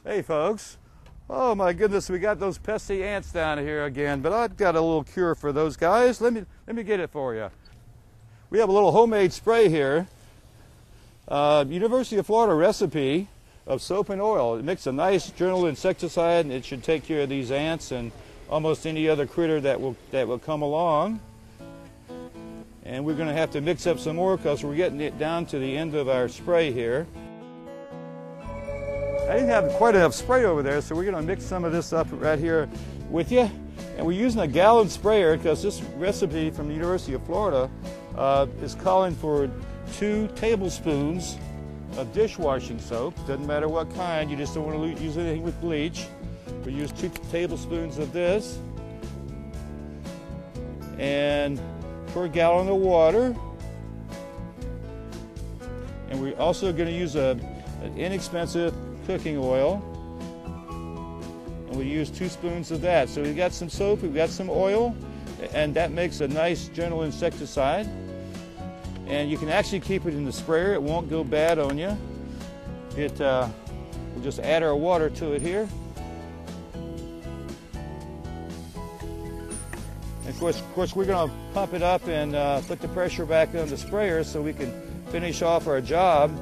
Hey folks, oh my goodness, we got those pesky ants down here again, but I've got a little cure for those guys. Let me get it for you. We have a little homemade spray here, University of Florida recipe of soap and oil. It makes a nice general insecticide, and it should take care of these ants and almost any other critter that will come along. And we're going to have to mix up some more because we're getting it down to the end of our spray here. I didn't have quite enough spray over there, so we're going to mix some of this up right here with you. And we're using a gallon sprayer because this recipe from the University of Florida is calling for 2 tablespoons of dishwashing soap. Doesn't matter what kind, you just don't want to use anything with bleach. We use 2 tablespoons of this. And per gallon of water. And we're also going to use an inexpensive cooking oil, and we use 2 spoons of that. So we've got some soap, we've got some oil, and that makes a nice gentle insecticide. And you can actually keep it in the sprayer, it won't go bad on you. We'll just add our water to it here. And of course we're going to pump it up and put the pressure back on the sprayer so we can finish off our job.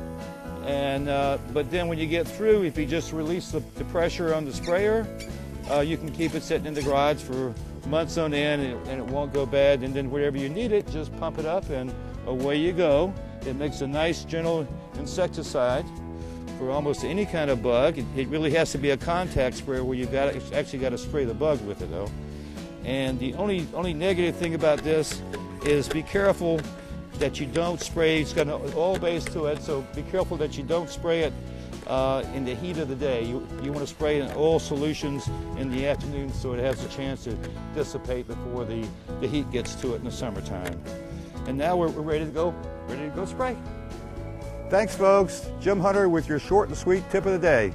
And but then when you get through, if you just release the pressure on the sprayer, you can keep it sitting in the garage for months on end, and it won't go bad. And then wherever you need it, just pump it up and away you go. It makes a nice gentle insecticide for almost any kind of bug. It really has to be a contact sprayer where you've actually got to spray the bug with it though. And the only negative thing about this is be careful that you don't spray. It's got an oil base to it, so be careful that you don't spray it in the heat of the day. You want to spray in oil solutions in the afternoon so it has a chance to dissipate before the heat gets to it in the summertime. And now we're ready to go spray. Thanks folks, Jim Hunter with your short and sweet tip of the day.